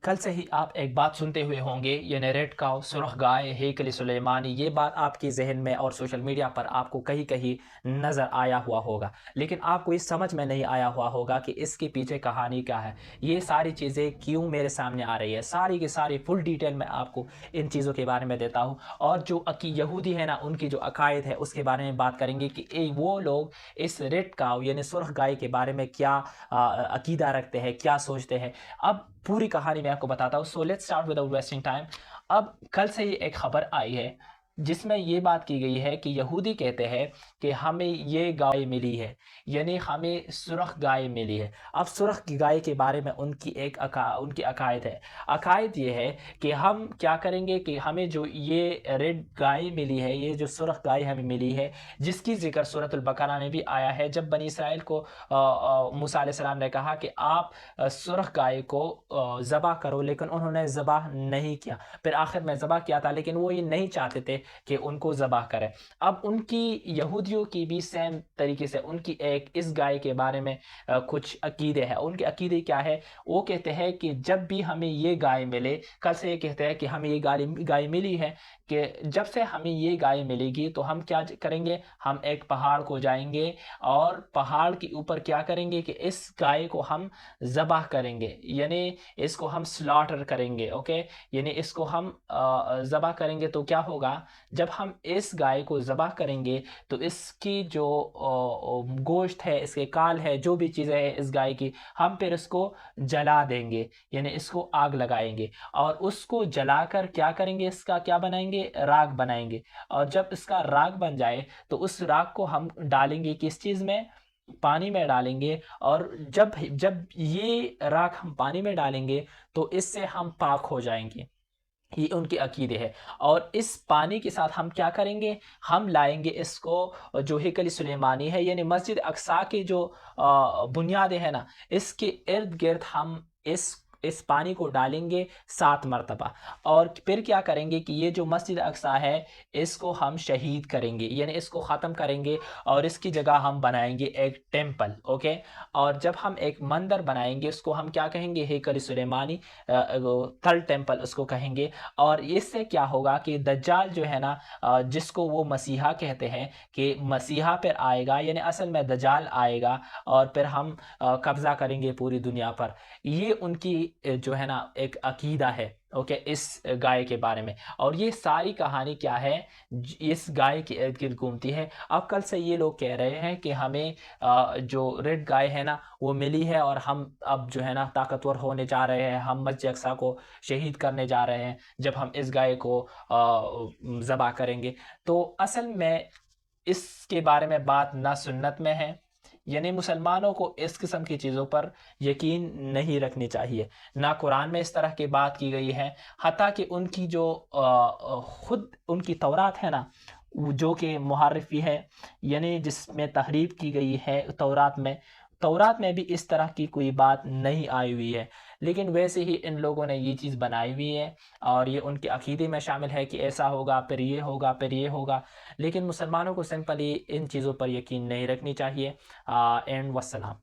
कल से ही आप एक बात सुनते हुए होंगे, यानी रेड काऊ, सुर्ख गाय, हेकल सुलेमानी। ये बात आपके जहन में और सोशल मीडिया पर आपको कहीं कहीं नज़र आया हुआ होगा, लेकिन आपको इस समझ में नहीं आया हुआ होगा कि इसके पीछे कहानी क्या है। ये सारी चीज़ें क्यों मेरे सामने आ रही है, सारी की सारी फुल डिटेल में आपको इन चीज़ों के बारे में देता हूँ। और जो यहूदी है ना, उनकी जो अकायद है उसके बारे में बात करेंगे कि वो लोग इस रेड काऊ यानी सुर्ख गाय के बारे में क्या अकीदा रखते हैं, क्या सोचते हैं। अब पूरी कहानी मैं आपको बताता हूँ। So let's start without wasting time. अब कल से ही एक खबर आई है जिसमें ये बात की गई है कि यहूदी कहते हैं कि हमें ये गाय मिली है, यानी हमें सुर्ख गाय मिली है। अब सुर्ख की गाय के बारे में उनकी अकायद है। अकायद ये है कि हम क्या करेंगे कि हमें जो ये रेड गाय मिली है, ये जो सुर्ख गाय हमें मिली है, जिसकी जिक्र सूरत अल बकरा में भी आया है, जब बनी इसराइल को मूसा अलैहिस्सलाम ने कहा कि आप सुर्ख गाय को ज़बह करो, लेकिन उन्होंने ज़बह नहीं किया। फिर आखिर में ज़बह किया था, लेकिन वो ये नहीं चाहते थे कि उनको ज़बह करें। अब उनकी यहूदियों की भी सेम तरीके से उनकी एक इस गाय के बारे में कुछ अकीदे हैं। उनके अकीदे क्या है? वो कहते हैं कि जब भी हमें ये गाय मिले, कल से ये कहते हैं कि हमें ये गाय मिली है, कि जब से हमें ये गाय मिलेगी तो हम क्या करेंगे, हम एक पहाड़ को जाएंगे और पहाड़ के ऊपर क्या करेंगे कि इस गाय को हम ज़बह करेंगे, यानी इसको हम स्लॉटर करेंगे। ओके, यानी इसको हम ज़बह करेंगे तो क्या होगा, जब हम इस गाय को ज़बह करेंगे तो इसकी जो गोश्त है, इसके काल है, जो भी चीज़ें हैं इस गाय की, हम फिर इसको जला देंगे, यानी इसको आग लगाएंगे और उसको जलाकर क्या करेंगे, इसका क्या बनाएंगे, राग बनाएंगे। और जब इसका राग बन जाए तो उस राग को हम डालेंगे किस चीज़ में, पानी में डालेंगे। और जब जब ये राख हम पानी में डालेंगे तो इससे हम पाक हो जाएंगे। ये उनके अकीदे है। और इस पानी के साथ हम क्या करेंगे, हम लाएंगे इसको जो हेकल सुलेमानी है, यानी मस्जिद अक्सा के जो बुनियादें हैं ना, इसके इर्द गिर्द हम इस पानी को डालेंगे 7 मरतबा। और फिर क्या करेंगे कि ये जो मस्जिद अक्सा है इसको हम शहीद करेंगे, यानी इसको ख़त्म करेंगे और इसकी जगह हम बनाएंगे एक टेम्पल। ओके, और जब हम एक मंदिर बनाएंगे उसको हम क्या कहेंगे, हेकल सुलेमानी, थर्ड टेम्पल उसको कहेंगे। और इससे क्या होगा कि दज्जाल जो है ना, जिसको वो मसीहा कहते हैं, कि मसीहा पर आएगा, यानी असल में दज्जाल आएगा और फिर हम कब्ज़ा करेंगे पूरी दुनिया पर। ये उनकी जो है ना एक अकीदा है। ओके, इस गाय के बारे में। और ये सारी कहानी क्या है, इस गाय के इर्द गिर्द घूमती है। अब कल से ये लोग कह रहे हैं कि हमें जो रेड गाय है ना वो मिली है और हम अब जो है ना ताकतवर होने जा रहे हैं, हम मस्जिद अक्सा को शहीद करने जा रहे हैं जब हम इस गाय को ज़बह करेंगे। तो असल में इसके बारे में बात ना सुन्नत में है, यानी मुसलमानों को इस किस्म की चीज़ों पर यकीन नहीं रखनी चाहिए। ना कुरान में इस तरह की बात की गई है, हत्ता कि उनकी जो खुद उनकी तौरात है ना, जो कि मुहर्रिफ़ी है, यानी जिसमें तहरीफ की गई है तौरात में भी इस तरह की कोई बात नहीं आई हुई है। लेकिन वैसे ही इन लोगों ने ये चीज़ बनाई हुई है और ये उनके अकीदे में शामिल है कि ऐसा होगा, फिर ये होगा, फिर ये होगा। लेकिन मुसलमानों को सिंपली इन चीज़ों पर यकीन नहीं रखनी चाहिए। एंड वस्सलाम।